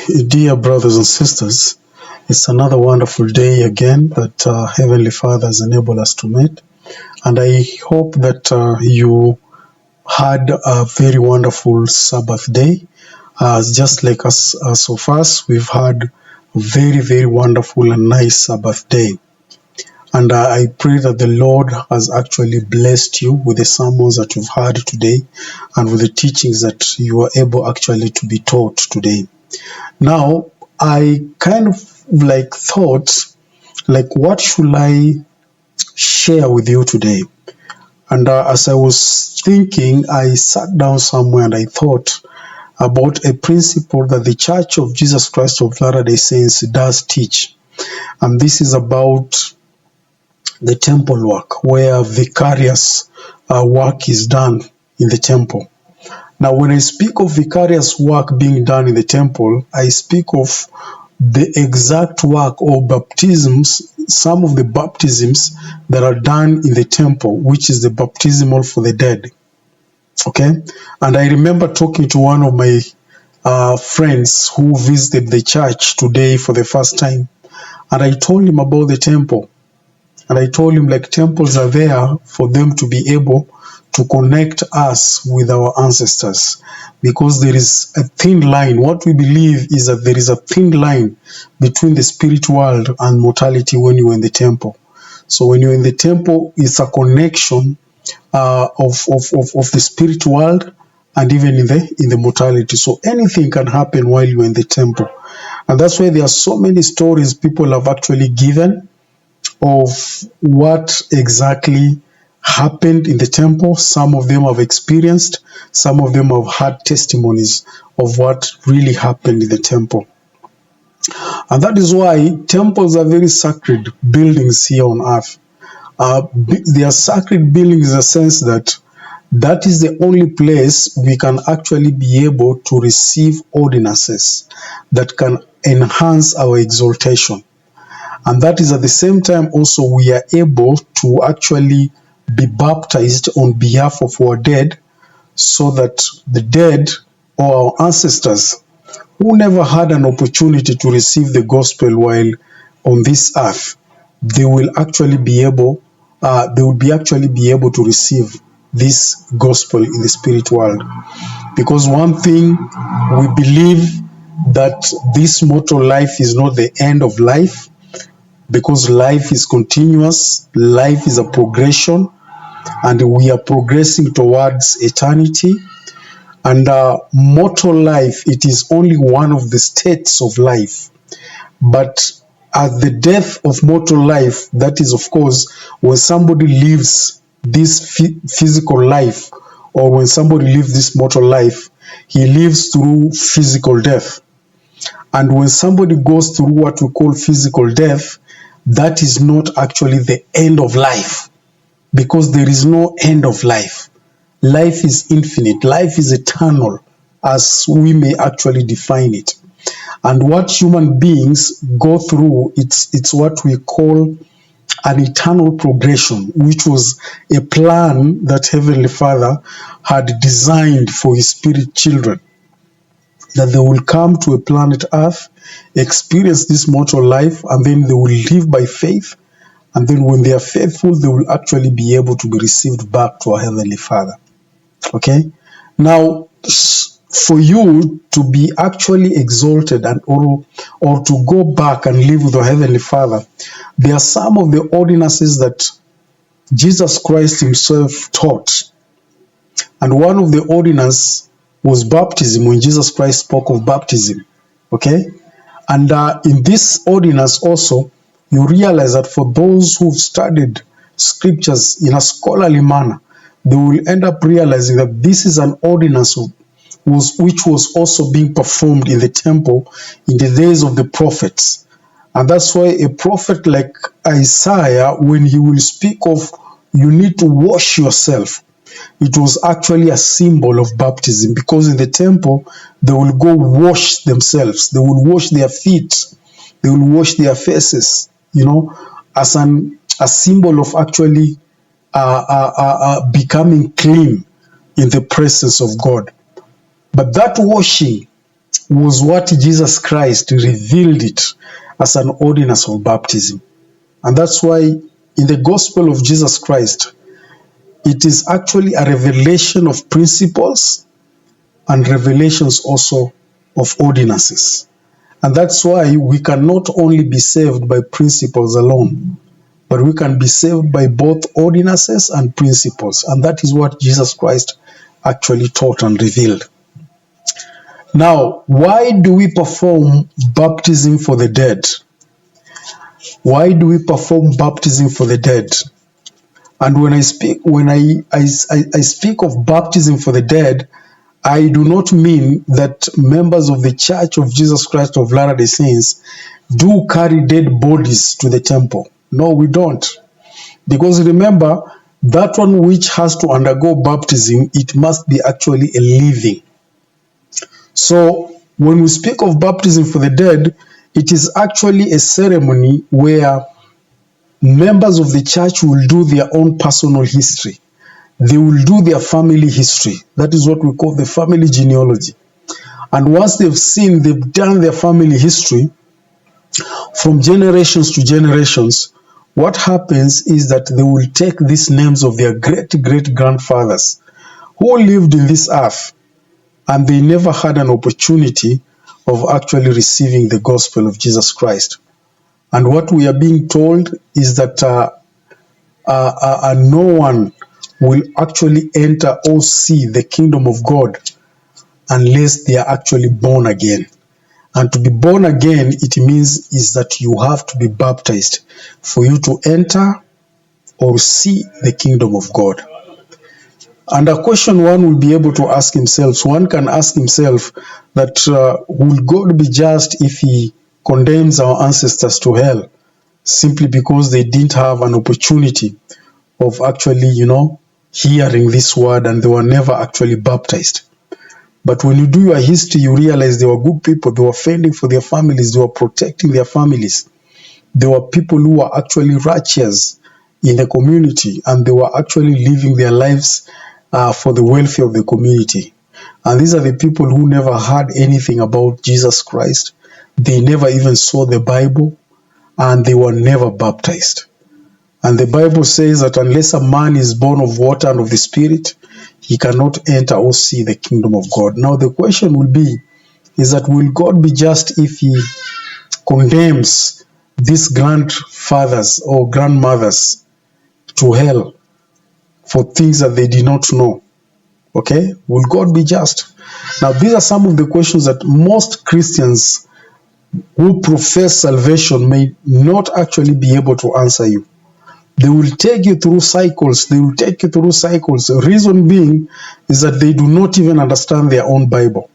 Dear brothers and sisters, it's another wonderful day again that Heavenly Father has enabled us to meet. And I hope that you had a very wonderful Sabbath day. Just like us, of us, we've had a very, very wonderful and nice Sabbath day. And I pray that the Lord has actually blessed you with the sermons that you've heard today and with the teachings that you were able actually to be taught today. Now, I kind of thought, what should I share with you today? And as I was thinking, I sat down somewhere and I thought about a principle that the Church of Jesus Christ of Latter-day Saints does teach. And this is about the temple work, where vicarious work is done in the temple. Now, when I speak of vicarious work being done in the temple, I speak of the exact work or baptisms, some of the baptisms that are done in the temple, which is the baptismal for the dead. Okay? And I remember talking to one of my friends who visited the church today for the first time, and I told him about the temple. And I told him, temples are there for them to be able to connect us with our ancestors, because there is a thin line. What we believe is that there is a thin line between the spirit world and mortality when you're in the temple. So when you're in the temple, it's a connection of the spirit world and even in the mortality. So anything can happen while you're in the temple. And that's why there are so many stories people have actually given of what exactly happened in the temple. Some of them have experienced, some of them have had testimonies of what really happened in the temple. And that is why temples are very sacred buildings here on earth. They are sacred buildings in the sense that that is the only place we can actually be able to receive ordinances that can enhance our exaltation. And that is at the same time also we are able to actually be baptized on behalf of our dead, so that the dead or our ancestors who never had an opportunity to receive the gospel while on this earth, they will actually be able to receive this gospel in the spirit world. Because one thing we believe, that this mortal life is not the end of life, because life is continuous, life is a progression, and we are progressing towards eternity. And mortal life, it is only one of the states of life. But at the death of mortal life, that is, of course, when somebody leaves this physical life, or when somebody leaves this mortal life, he lives through physical death. And when somebody goes through what we call physical death, that is not actually the end of life, because there is no end of life. Life is infinite. Life is eternal, as we may actually define it. And what human beings go through, it's what we call an eternal progression, which was a plan that Heavenly Father had designed for His spirit children, that they will come to a planet Earth, experience this mortal life, and then they will live by faith. And then when they are faithful, they will actually be able to be received back to our Heavenly Father. Okay? Now, for you to be actually exalted and or to go back and live with your Heavenly Father, there are some of the ordinances that Jesus Christ Himself taught. And one of the ordinances was baptism, when Jesus Christ spoke of baptism. Okay? And in this ordinance also, you realize that for those who've studied scriptures in a scholarly manner, they will end up realizing that this is an ordinance which was also being performed in the temple in the days of the prophets. And that's why a prophet like Isaiah, when he will speak of you need to wash yourself, it was actually a symbol of baptism, because in the temple, they will go wash themselves. They will wash their feet. They will wash their faces, as a symbol of actually becoming clean in the presence of God. But that washing was what Jesus Christ revealed it as an ordinance of baptism. And that's why in the gospel of Jesus Christ, it is actually a revelation of principles and revelations also of ordinances. And that's why we cannot only be saved by principles alone, but we can be saved by both ordinances and principles. And that is what Jesus Christ actually taught and revealed. Now, why do we perform baptism for the dead? Why do we perform baptism for the dead? And when I speak of baptism for the dead, I do not mean that members of the Church of Jesus Christ of Latter-day Saints do carry dead bodies to the temple. No, we don't. Because remember, that one which has to undergo baptism, it must be actually a living. So when we speak of baptism for the dead, it is actually a ceremony where members of the church will do their own personal history. They will do their family history. That is what we call the family genealogy. And once they've done their family history from generations to generations, what happens is that they will take these names of their great-great-grandfathers who lived in this earth, and they never had an opportunity of actually receiving the gospel of Jesus Christ. And what we are being told is that no one will actually enter or see the kingdom of God unless they are actually born again. And to be born again, it means is that you have to be baptized for you to enter or see the kingdom of God. And a question one will be able to ask himself, one can ask himself that will God be just if he condemns our ancestors to hell simply because they didn't have an opportunity of actually, hearing this word and they were never actually baptized? But when you do your history, you realize they were good people. They were fending for their families. They were protecting their families. They were people who were actually righteous in the community, and they were actually living their lives for the welfare of the community. And these are the people who never heard anything about Jesus Christ. They never even saw the Bible, and they were never baptized. And the Bible says that unless a man is born of water and of the Spirit, he cannot enter or see the kingdom of God. Now the question will be, is that will God be just if he condemns these grandfathers or grandmothers to hell for things that they did not know? Okay? Will God be just? Now these are some of the questions that most Christians who profess salvation may not actually be able to answer you. They will take you through cycles. The reason being is that they do not even understand their own Bible.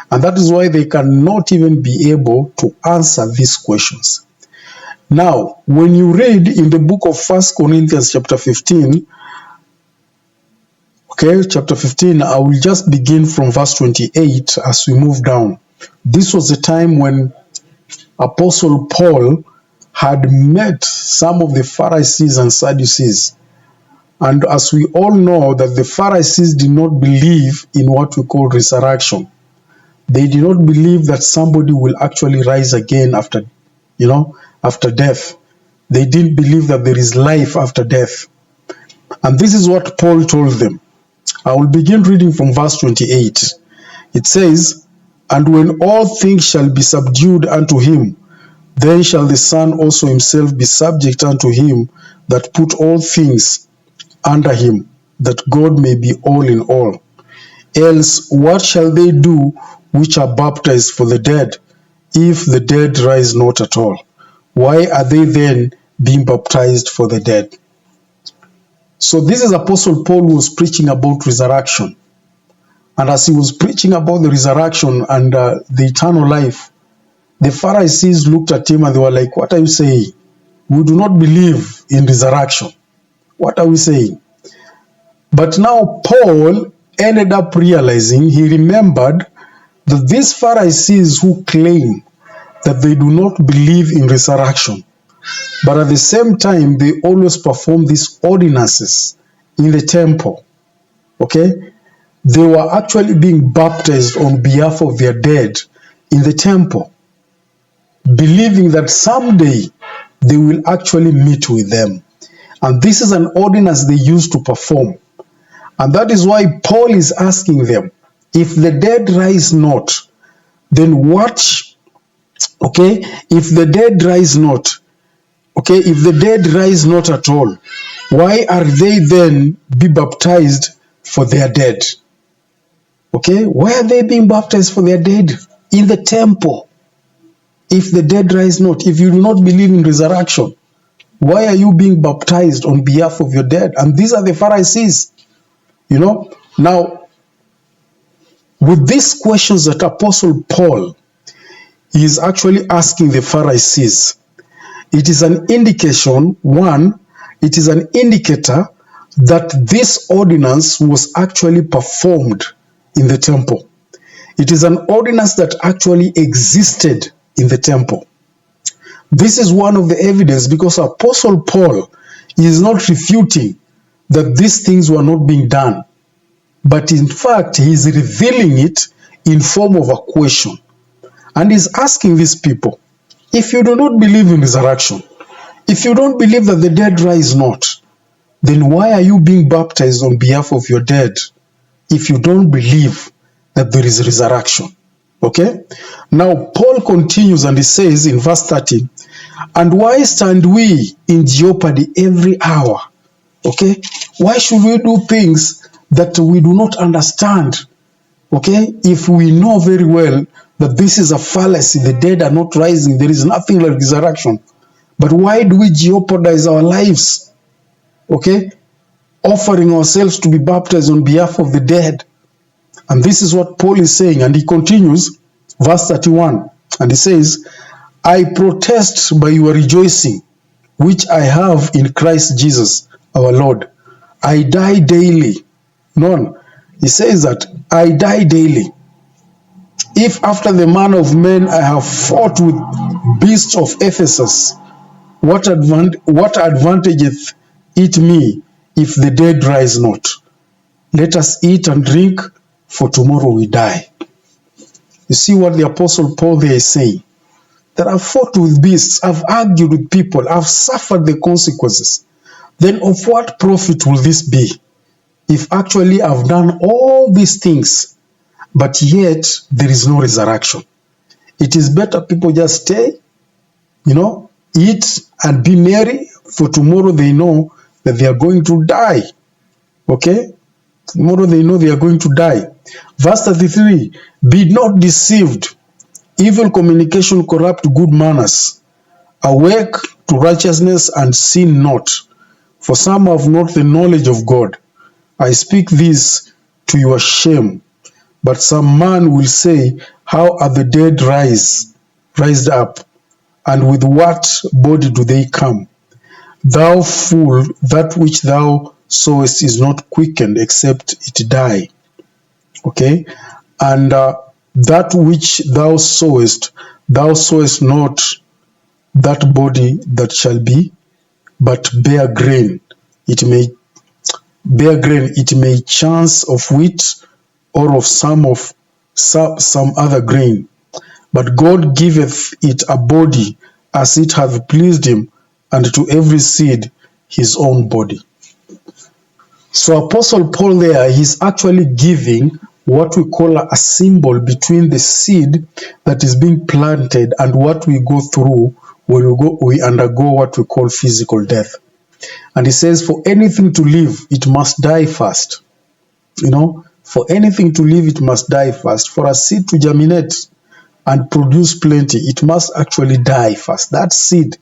And that is why they cannot even be able to answer these questions. Now, when you read in the book of 1 Corinthians chapter 15, chapter 15, I will just begin from verse 28 as we move down. This was the time when Apostle Paul had met some of the Pharisees and Sadducees. And as we all know that the Pharisees did not believe in what we call resurrection. They did not believe that somebody will actually rise again after death. They didn't believe that there is life after death. And this is what Paul told them. I will begin reading from verse 28. It says, "And when all things shall be subdued unto him, then shall the Son also himself be subject unto him that put all things under him, that God may be all in all. Else what shall they do which are baptized for the dead, if the dead rise not at all? Why are they then being baptized for the dead?" So this is Apostle Paul who was preaching about resurrection. And as he was preaching about the resurrection and the eternal life, the Pharisees looked at him and they were like, "What are you saying? We do not believe in resurrection. What are we saying?" But now Paul ended up realizing, he remembered that these Pharisees who claim that they do not believe in resurrection, but at the same time they always perform these ordinances in the temple, they were actually being baptized on behalf of their dead in the temple, believing that someday they will actually meet with them. And this is an ordinance they used to perform. And that is why Paul is asking them, if the dead rise not, then watch, okay, if the dead rise not, okay, if the dead rise not at all, why are they then be baptized for their dead? Okay, why are they being baptized for their dead? In the temple. If the dead rise not, if you do not believe in resurrection, why are you being baptized on behalf of your dead? And these are the Pharisees, you know. Now, with these questions that Apostle Paul is actually asking the Pharisees, it is an indication, one, it is an indicator that this ordinance was actually performed in the temple. It is an ordinance that actually existed in the temple. This is one of the evidence, because Apostle Paul is not refuting that these things were not being done, but in fact he is revealing it in form of a question, and is asking these people, if you do not believe in resurrection, if you don't believe that the dead rise not, then why are you being baptized on behalf of your dead if you don't believe that there is resurrection? Okay? Now, Paul continues and he says in verse 30, and why stand we in jeopardy every hour? Okay? Why should we do things that we do not understand? Okay? If we know very well that this is a fallacy, the dead are not rising, there is nothing like resurrection. But why do we jeopardize our lives? Okay? Offering ourselves to be baptized on behalf of the dead. And this is what Paul is saying. And he continues, verse 31, and he says, I protest by your rejoicing, which I have in Christ Jesus, our Lord. I die daily. None. He says that, I die daily. If after the manner of men I have fought with beasts of Ephesus, what advantageth it me if the dead rise not? Let us eat and drink, for tomorrow we die. You see what the Apostle Paul there is saying? That I've fought with beasts, I've argued with people, I've suffered the consequences. Then of what profit will this be? If actually I've done all these things, but yet there is no resurrection. It is better people just stay, eat and be merry, for tomorrow they know that they are going to die. Okay? Tomorrow they know they are going to die. Verse 33, be not deceived. Evil communication corrupt good manners. Awake to righteousness and sin not. For some have not the knowledge of God. I speak this to your shame. But some man will say, how are the dead raised up? And with what body do they come? Thou fool, that which thou sowest is not quickened except it die. Okay? And that which thou sowest not that body that shall be, but bear grain. It may bear grain, it may chance of wheat or of some other grain. But God giveth it a body as it hath pleased him, and to every seed his own body. So Apostle Paul there, he's actually giving what we call a symbol between the seed that is being planted and what we go through when we undergo what we call physical death. And he says, for anything to live, it must die first. For anything to live, it must die first. For a seed to germinate and produce plenty, it must actually die first. That seed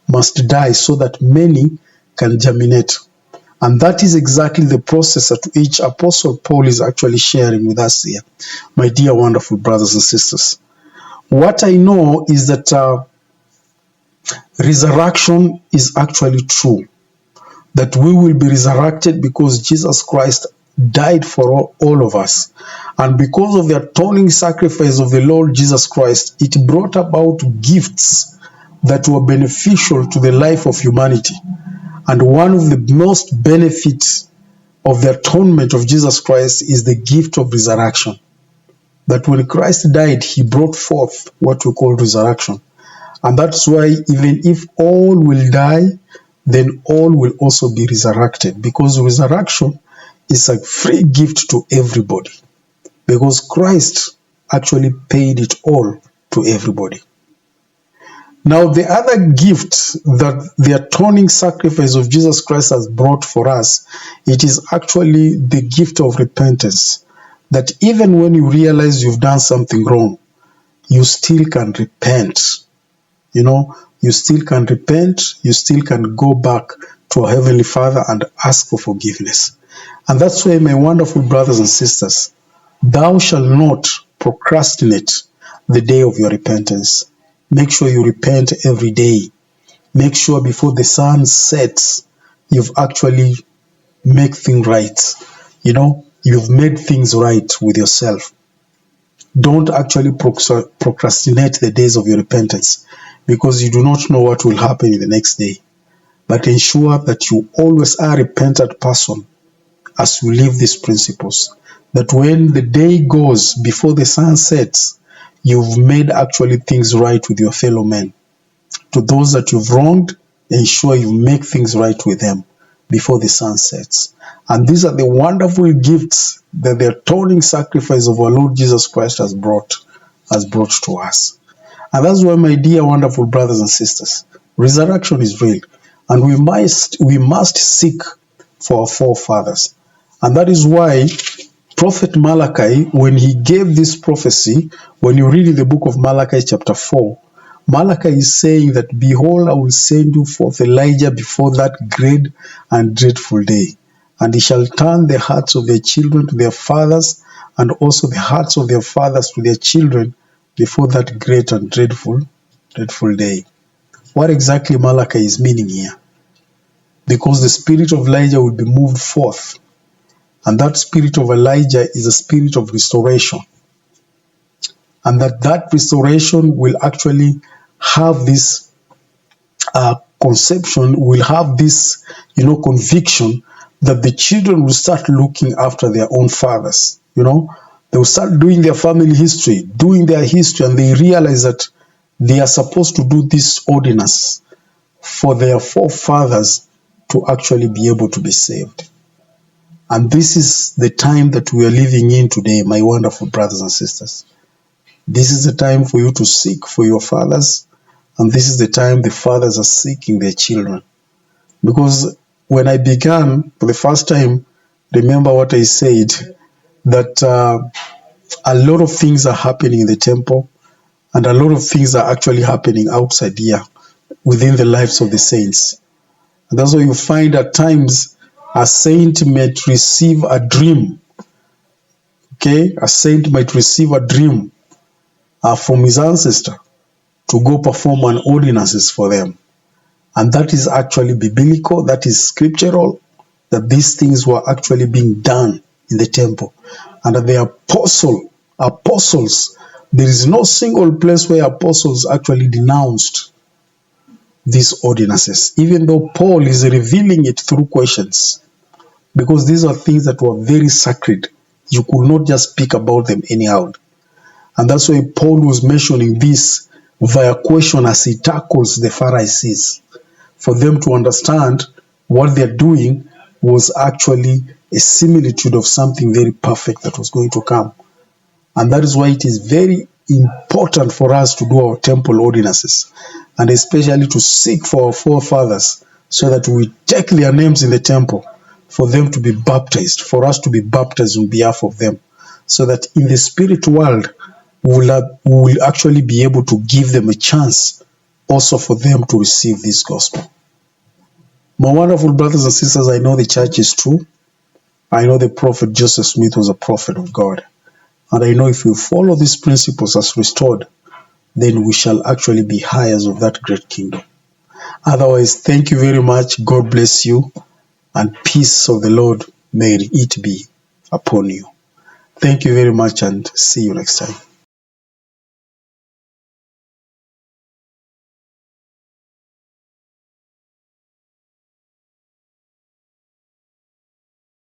must die so that many can germinate. And that is exactly the process that which Apostle Paul is actually sharing with us here, my dear wonderful brothers and sisters. What I know is that resurrection is actually true, that we will be resurrected because Jesus Christ died for all of us. And because of the atoning sacrifice of the Lord Jesus Christ, it brought about gifts that were beneficial to the life of humanity. And one of the most benefits of the atonement of Jesus Christ is the gift of resurrection. that when Christ died, he brought forth what we call resurrection. And that's why even if all will die, then all will also be resurrected, because resurrection is a free gift to everybody, because Christ actually paid it all to everybody. Now, the other gift that the atoning sacrifice of Jesus Christ has brought for us, it is actually the gift of repentance. That even when you realize you've done something wrong, you still can repent. You know, you still can repent, you still can go back to our Heavenly Father and ask for forgiveness. And that's why, my wonderful brothers and sisters, thou shalt not procrastinate the day of your repentance. Make sure you repent every day. Make sure before the sun sets, you've actually made things right. You know, you've made things right with yourself. Don't actually procrastinate the days of your repentance, because you do not know what will happen in the next day. But ensure that you always are a repentant person as you live these principles. That when the day goes before the sun sets, you've made actually things right with your fellow men. To those that you've wronged, ensure you make things right with them before the sun sets. And these are the wonderful gifts that the atoning sacrifice of our Lord Jesus Christ has brought to us. And that's why, my dear wonderful brothers and sisters, resurrection is real. And we must seek for our forefathers. And that is why Prophet Malachi, when he gave this prophecy, when you read in the book of Malachi chapter 4, Malachi is saying that, behold, I will send you forth Elijah before that great and dreadful day. And he shall turn the hearts of their children to their fathers, and also the hearts of their fathers to their children, before that great and dreadful day. What exactly Malachi is meaning here? Because the spirit of Elijah will be moved forth. And that spirit of Elijah is a spirit of restoration. And that restoration will actually have this conception, will have this, conviction that the children will start looking after their own fathers. They will start doing their family history, doing their history, and they realize that they are supposed to do this ordinance for their forefathers to actually be able to be saved. And this is the time that we are living in today, my wonderful brothers and sisters. This is the time for you to seek for your fathers, and this is the time the fathers are seeking their children. Because when I began for the first time, remember what I said, that a lot of things are happening in the temple, and a lot of things are actually happening outside here within the lives of the saints. And that's why you find at times a saint might receive a dream. Okay, a saint might receive a dream from his ancestor to go perform an ordinances for them. And that is actually biblical, that is scriptural, that these things were actually being done in the temple. And that the apostles, there is no single place where apostles actually denounced these ordinances, even though Paul is revealing it through questions, because these are things that were very sacred. You could not just speak about them anyhow. And that's why Paul was mentioning this via question as he tackles the Pharisees, for them to understand what they're doing was actually a similitude of something very perfect that was going to come. And that is why it is very important for us to do our temple ordinances, and especially to seek for our forefathers, so that we take their names in the temple for them to be baptized, for us to be baptized on behalf of them, so that in the spirit world we will actually be able to give them a chance also for them to receive this gospel. My wonderful brothers and sisters, I know the church is true. I know the prophet Joseph Smith was a prophet of God. And I know if we follow these principles as restored, then we shall actually be heirs of that great kingdom. Otherwise, thank you very much. God bless you. And peace of the Lord may it be upon you. Thank you very much, and see you next time.